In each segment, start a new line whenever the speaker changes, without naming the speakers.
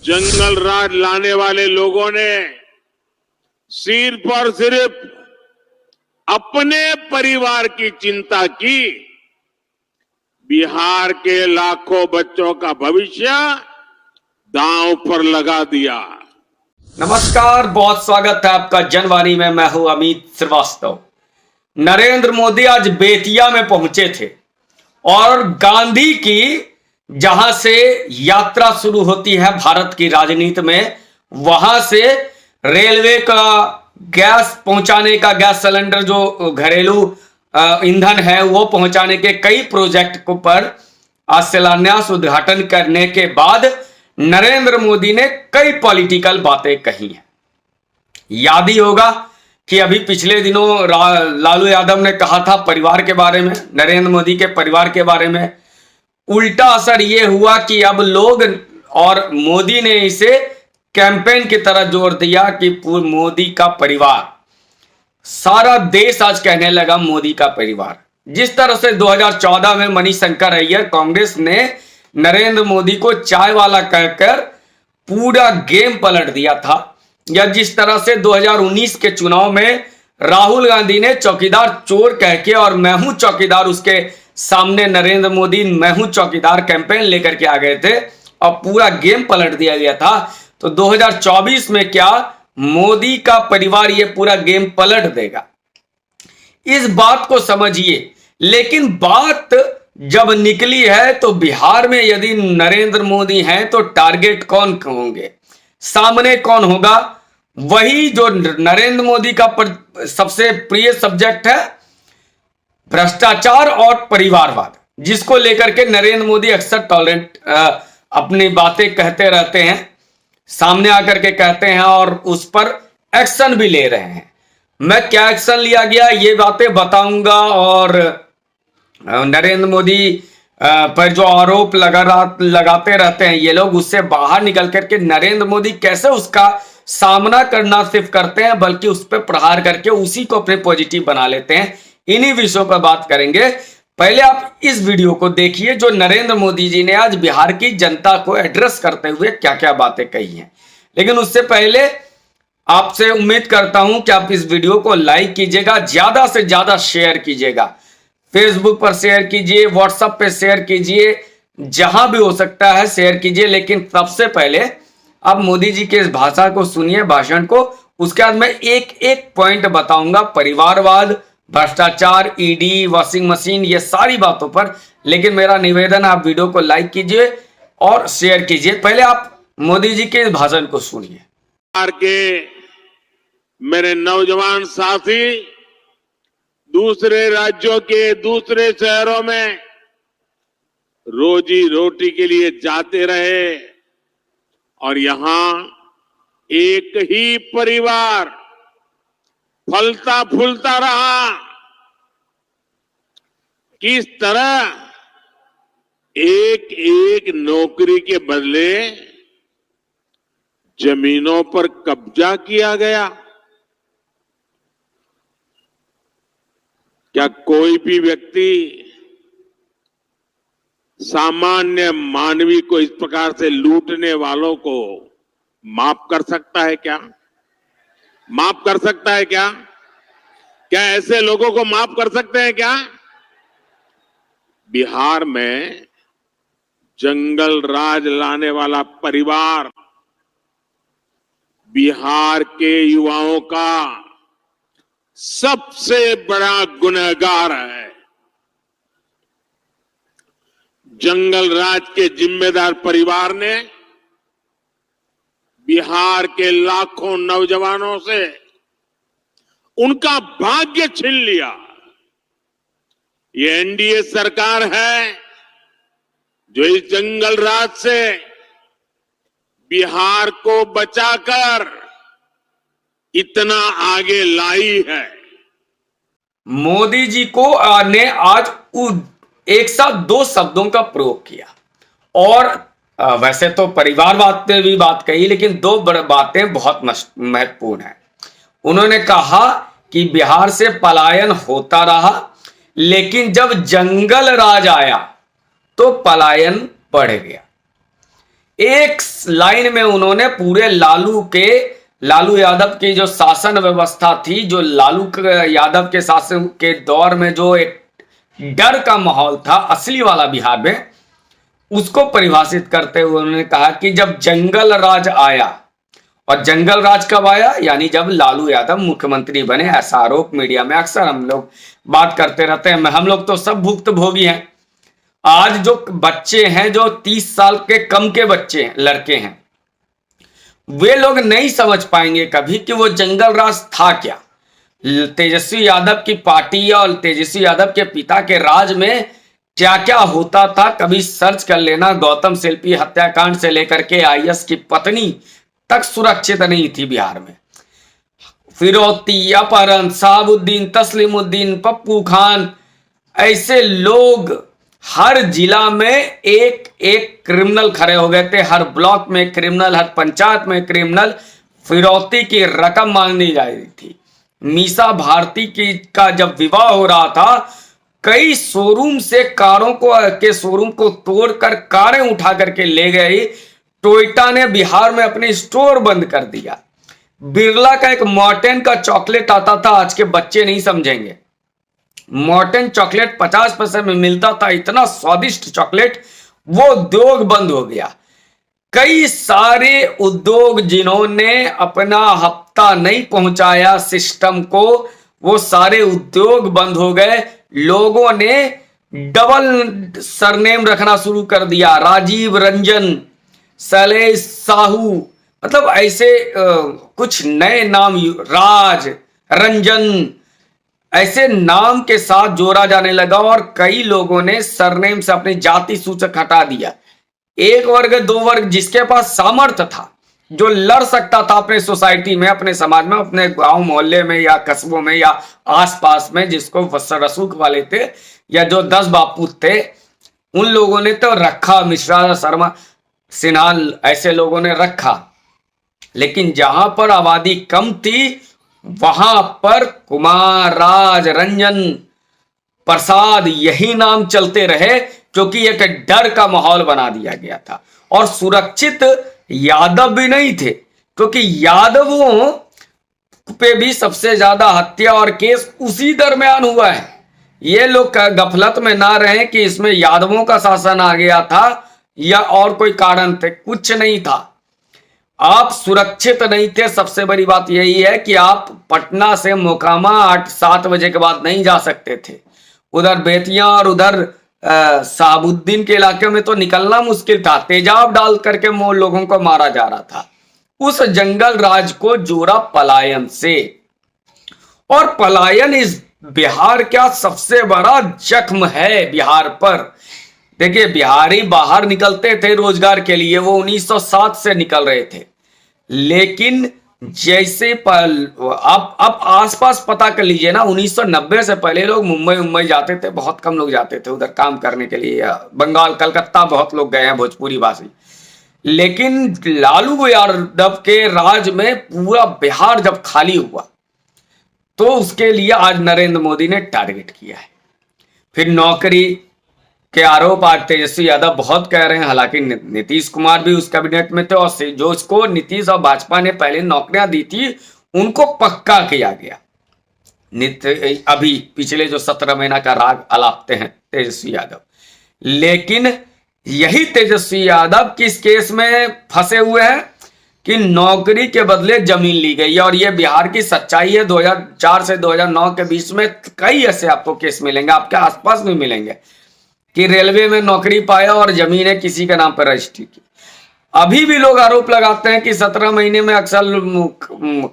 जंगल राज लाने वाले लोगों ने सिर्फ और सिर्फ अपने परिवार की चिंता की, बिहार के लाखों बच्चों का भविष्य दांव पर लगा दिया।
नमस्कार, बहुत स्वागत है आपका जनवाणी में। मैं हूं अमित श्रीवास्तव। नरेंद्र मोदी आज बेतिया में पहुंचे थे और गांधी की जहां से यात्रा शुरू होती है भारत की राजनीति में, वहां से रेलवे का गैस पहुंचाने का, गैस सिलेंडर जो घरेलू ईंधन है वो पहुंचाने के कई प्रोजेक्ट को पर आज शिलान्यास उद्घाटन करने के बाद नरेंद्र मोदी ने कई पॉलिटिकल बातें कही हैं। याद ही होगा कि अभी पिछले दिनों लालू यादव ने कहा था परिवार के बारे में, नरेंद्र मोदी के परिवार के बारे में। उल्टा असर यह हुआ कि अब लोग और मोदी ने इसे कैंपेन की तरह जोर दिया कि मोदी का परिवार, सारा देश आज कहने लगा मोदी का परिवार। जिस तरह से 2014 में मणिशंकर अय्यर कांग्रेस ने नरेंद्र मोदी को चाय वाला कहकर पूरा गेम पलट दिया था, या जिस तरह से 2019 के चुनाव में राहुल गांधी ने चौकीदार चोर कह के और मैं हूं चौकीदार उसके सामने नरेंद्र मोदी मैं हूं चौकीदार कैंपेन लेकर के आ गए थे और पूरा गेम पलट दिया गया था, तो 2024 में क्या मोदी का परिवार ये पूरा गेम पलट देगा, इस बात को समझिए। लेकिन बात जब निकली है तो बिहार में यदि नरेंद्र मोदी हैं तो टारगेट कौन होंगे, सामने कौन होगा? वही जो नरेंद्र मोदी का सबसे प्रिय सब्जेक्ट है, भ्रष्टाचार और परिवारवाद, जिसको लेकर के नरेंद्र मोदी अक्सर टॉलरेंट अपनी बातें कहते रहते हैं, सामने आकर के कहते हैं और उस पर एक्शन भी ले रहे हैं। मैं क्या एक्शन लिया गया ये बातें बताऊंगा, और नरेंद्र मोदी पर जो आरोप लगाते रहते हैं ये लोग, उससे बाहर निकल करके नरेंद्र मोदी कैसे उसका सामना करना सिर्फ करते हैं बल्कि उस पर प्रहार करके उसी को अपने पॉजिटिव बना लेते हैं। इन्हीं विषयों पर बात करेंगे। पहले आप इस वीडियो को देखिए जो नरेंद्र मोदी जी ने आज बिहार की जनता को एड्रेस करते हुए क्या क्या बातें कही हैं। लेकिन उससे पहले आपसे उम्मीद करता हूं कि आप इस वीडियो को लाइक कीजिएगा, ज्यादा से ज्यादा शेयर कीजिएगा, फेसबुक पर शेयर कीजिए, व्हाट्सएप पे शेयर कीजिए, जहां भी हो सकता है शेयर कीजिए। लेकिन सबसे पहले आप मोदी जी के इस भाषा को सुनिए, भाषण को, उसके बाद मैं एक एक पॉइंट बताऊंगा, परिवारवाद, भ्रष्टाचार, ईडी, वॉशिंग मशीन, ये सारी बातों पर। लेकिन मेरा निवेदन है आप वीडियो को लाइक कीजिए और शेयर कीजिए। पहले आप मोदी जी के इस भाषण को सुनिए।
बिहार के मेरे नौजवान साथी दूसरे राज्यों के दूसरे शहरों में रोजी रोटी के लिए जाते रहे और यहां एक ही परिवार फलता फूलता रहा। किस तरह एक एक नौकरी के बदले जमीनों पर कब्जा किया गया। क्या कोई भी व्यक्ति, सामान्य मानवी को इस प्रकार से लूटने वालों को माफ कर सकता है क्या? माफ कर सकता है क्या? क्या ऐसे लोगों को माफ कर सकते हैं क्या? बिहार में जंगल राज लाने वाला परिवार बिहार के युवाओं का सबसे बड़ा गुनहगार है। जंगल राज के जिम्मेदार परिवार ने बिहार के लाखों नौजवानों से उनका भाग्य छीन लिया। ये एनडीए सरकार है जो इस जंगल राज से बिहार को बचाकर इतना आगे लाई है।
मोदी जी को ने आज एक साथ दो शब्दों का प्रयोग किया, और वैसे तो परिवारवाद पे भी बात कही, लेकिन दो बड़ी बातें बहुत महत्वपूर्ण हैं। उन्होंने कहा कि बिहार से पलायन होता रहा, लेकिन जब जंगल राज आया तो पलायन बढ़ गया। एक लाइन में उन्होंने पूरे लालू यादव की जो शासन व्यवस्था थी, जो लालू यादव के शासन के दौर में जो एक डर का माहौल था असली वाला बिहार में, उसको परिभाषित करते हुए उन्होंने कहा कि जब जंगल राज आया, और जंगल राज कब आया, यानी जब लालू यादव मुख्यमंत्री बने। ऐसा आरोप मीडिया में अक्सर हम लोग बात करते रहते हैं। हम लोग तो सब भुक्तभोगी हैं। आज जो बच्चे हैं, जो 30 साल के कम के बच्चे हैं, लड़के हैं, वे लोग नहीं समझ पाएंगे कभी कि वो जंगल राज था क्या। तेजस्वी यादव की पार्टी और तेजस्वी यादव के पिता के राज में क्या क्या होता था, कभी सर्च कर लेना। गौतम शिल्पी हत्याकांड से लेकर के आईएएस की पत्नी तक सुरक्षित नहीं थी बिहार में। फिरौती, अपहरण, शहाबुद्दीन, तस्लीमुद्दीन, पप्पू खान, ऐसे लोग हर जिला में एक एक क्रिमिनल खड़े हो गए थे। हर ब्लॉक में क्रिमिनल, हर पंचायत में क्रिमिनल। फिरौती की रकम मांगनी जा रही थी। मीसा भारती का जब विवाह हो रहा था, कई शोरूम से के शोरूम को तोड़कर कारें उठा करके ले गई। टोयोटा ने बिहार में अपने स्टोर बंद कर दिया। बिरला का एक मॉर्टेन का चॉकलेट आता था, आज के बच्चे नहीं समझेंगे। मॉर्टेन चॉकलेट 50 पैसे में मिलता था, इतना स्वादिष्ट चॉकलेट, वो उद्योग बंद हो गया। कई सारे उद्योग जिन्होंने अपना हफ्ता नहीं पहुंचाया सिस्टम को, वो सारे उद्योग बंद हो गए। लोगों ने डबल सरनेम रखना शुरू कर दिया, राजीव रंजन, शैलेश साहू, मतलब ऐसे कुछ नए नाम, राज रंजन, ऐसे नाम के साथ जोड़ा जाने लगा। और कई लोगों ने सरनेम से अपनी जाति सूचक हटा दिया। एक वर्ग, दो वर्ग, जिसके पास सामर्थ्य था, जो लड़ सकता था अपने सोसाइटी में, अपने समाज में, अपने गांव मोहल्ले में या कस्बों में या आसपास में, जिसको रसूख वाले थे या जो 10 बापू थे, उन लोगों ने तो रखा। मिश्रा, शर्मा, सिन्हा, ऐसे लोगों ने रखा। लेकिन जहां पर आबादी कम थी, वहां पर कुमार, राज, रंजन, प्रसाद, यही नाम चलते रहे, क्योंकि एक डर का माहौल बना दिया गया था। और सुरक्षित यादव भी नहीं थे, क्योंकि यादवों पे भी सबसे ज्यादा हत्या और केस उसी दरमियान हुआ है। ये लोग गफलत में ना रहे कि इसमें यादवों का शासन आ गया था या और कोई कारण थे, कुछ नहीं था। आप सुरक्षित नहीं थे। सबसे बड़ी बात यही है कि आप पटना से मोकामा 8-7 बजे के बाद नहीं जा सकते थे। उधर बेतिया और उधर शहाबुद्दीन के इलाके में तो निकलना मुश्किल था। तेजाब डाल करके लोगों को मारा जा रहा था। उस जंगल राज को जोड़ा पलायन से, और पलायन इस बिहार का सबसे बड़ा जख्म है बिहार पर। देखिए, बिहारी बाहर निकलते थे रोजगार के लिए, वो 1907 से निकल रहे थे। लेकिन जैसे अब आसपास पता कर लीजिए ना, 1990 से पहले लोग मुंबई जाते थे, बहुत कम लोग जाते थे उधर काम करने के लिए। बंगाल, कलकत्ता बहुत लोग गए हैं, भोजपुरी भाषी। लेकिन लालू यादव के राज में पूरा बिहार जब खाली हुआ, तो उसके लिए आज नरेंद्र मोदी ने टारगेट किया है। फिर नौकरी के आरोप आज तेजस्वी यादव बहुत कह रहे हैं। हालांकि नीतीश कुमार भी उस कैबिनेट में थे, और जो उसको नीतीश और भाजपा ने पहले नौकरियां दी थी, उनको पक्का किया गया। अभी पिछले जो 17 महीना का राग अलापते हैं तेजस्वी यादव। लेकिन यही तेजस्वी यादव किस केस में फंसे हुए हैं कि नौकरी के बदले जमीन ली गई है। और यह बिहार की सच्चाई है। 2004 से 2009 के बीच में कई ऐसे आपको केस मिलेंगे, आपके आसपास भी मिलेंगे, कि रेलवे में नौकरी पाया और जमीनें किसी के नाम पर रजिस्ट्री की। अभी भी लोग आरोप लगाते हैं कि 17 महीने में अक्सर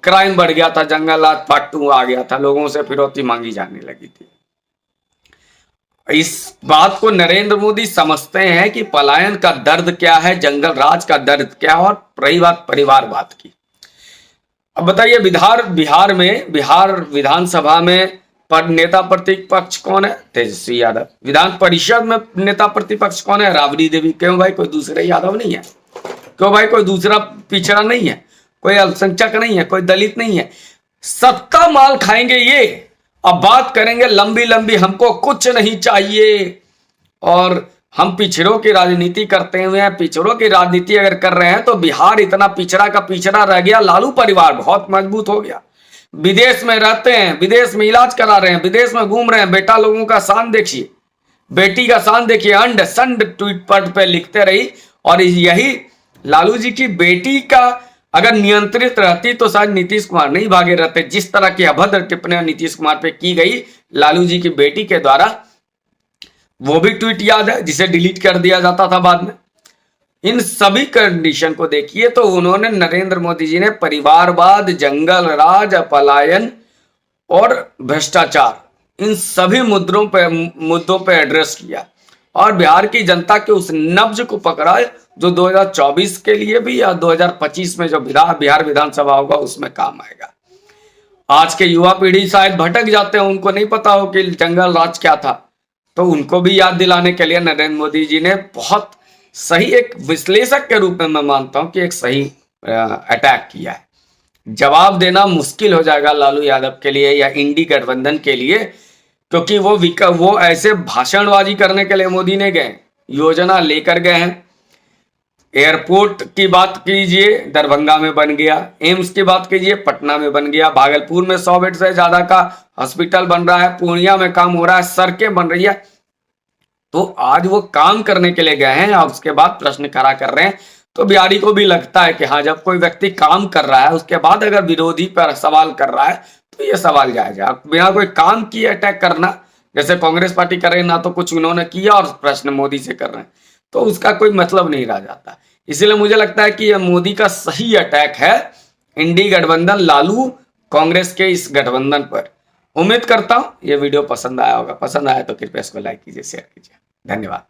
क्राइम बढ़ गया था, जंगलात पार्ट 2 आ गया था, लोगों से फिरौती मांगी जाने लगी थी। इस बात को नरेंद्र मोदी समझते हैं कि पलायन का दर्द क्या है, जंगल राज का दर्द क्या है। और रही बात परिवारवाद की, अब बताइए, बिहार विधानसभा में पर नेता प्रतिपक्ष कौन है? तेजस्वी यादव। विधान परिषद में नेता प्रतिपक्ष कौन है? राबड़ी देवी। क्यों भाई? कोई दूसरे यादव नहीं है? क्यों भाई? कोई दूसरा पिछड़ा नहीं है? कोई अल्पसंख्यक नहीं है? कोई दलित नहीं है? सत्ता माल खाएंगे ये। अब बात करेंगे लंबी लंबी, हमको कुछ नहीं चाहिए और हम पिछड़ों की राजनीति करते हुए हैं, पिछड़ों की राजनीति अगर कर रहे हैं तो बिहार इतना पिछड़ा का पिछड़ा रह गया, लालू परिवार बहुत मजबूत हो गया। विदेश में रहते हैं, विदेश में इलाज करा रहे हैं, विदेश में घूम रहे हैं, बेटा लोगों का शान देखिए, बेटी का शान देखिए, अंड संड ट्वीट पे लिखते रही। और यही लालू जी की बेटी का अगर नियंत्रित रहती तो शायद नीतीश कुमार नहीं भागे रहते। जिस तरह की अभद्र टिप्पणियां नीतीश कुमार पे की गई लालू जी की बेटी के द्वारा, वो भी ट्वीट याद है जिसे डिलीट कर दिया जाता था बाद में। इन सभी कंडीशन को देखिए तो उन्होंने, नरेंद्र मोदी जी ने परिवारवाद, जंगल राज, पलायन और भ्रष्टाचार, इन सभी मुद्दों पे एड्रेस किया और बिहार की जनता के उस नब्ज को पकड़ा जो 2024 के लिए भी या 2025 में जो बिहार विधानसभा होगा उसमें काम आएगा। आज के युवा पीढ़ी शायद भटक जाते हैं, उनको नहीं पता हो कि जंगल राज क्या था, तो उनको भी याद दिलाने के लिए नरेंद्र मोदी जी ने बहुत सही, एक विश्लेषक के रूप में मैं मानता हूं कि एक सही अटैक किया है। जवाब देना मुश्किल हो जाएगा लालू यादव के लिए या इंडी गठबंधन के लिए, क्योंकि वो ऐसे भाषणबाजी करने के लिए मोदी ने गए, योजना लेकर गए हैं। एयरपोर्ट की बात कीजिए, दरभंगा में बन गया। एम्स की बात कीजिए, पटना में बन गया। भागलपुर में 100 बेड से ज्यादा का हॉस्पिटल बन रहा है। पूर्णिया में काम हो रहा है, सड़कें बन रही है। तो आज वो काम करने के लिए गए हैं और उसके बाद प्रश्न खड़ा कर रहे हैं। तो बिहारी को भी लगता है कि हाँ, जब कोई व्यक्ति काम कर रहा है उसके बाद अगर विरोधी पर सवाल कर रहा है तो ये सवाल जायज है। बिना कोई काम किए अटैक करना, जैसे कांग्रेस पार्टी कर रही है, ना तो कुछ उन्होंने किया और प्रश्न मोदी से कर रहे हैं, तो उसका कोई मतलब नहीं रह जाता। इसीलिए मुझे लगता है कि यह मोदी का सही अटैक है इंडी गठबंधन, लालू कांग्रेस के इस गठबंधन पर। उम्मीद करता हूं ये वीडियो पसंद आया होगा। पसंद आया तो कृपया इसको लाइक कीजिए, शेयर कीजिए। धन्यवाद।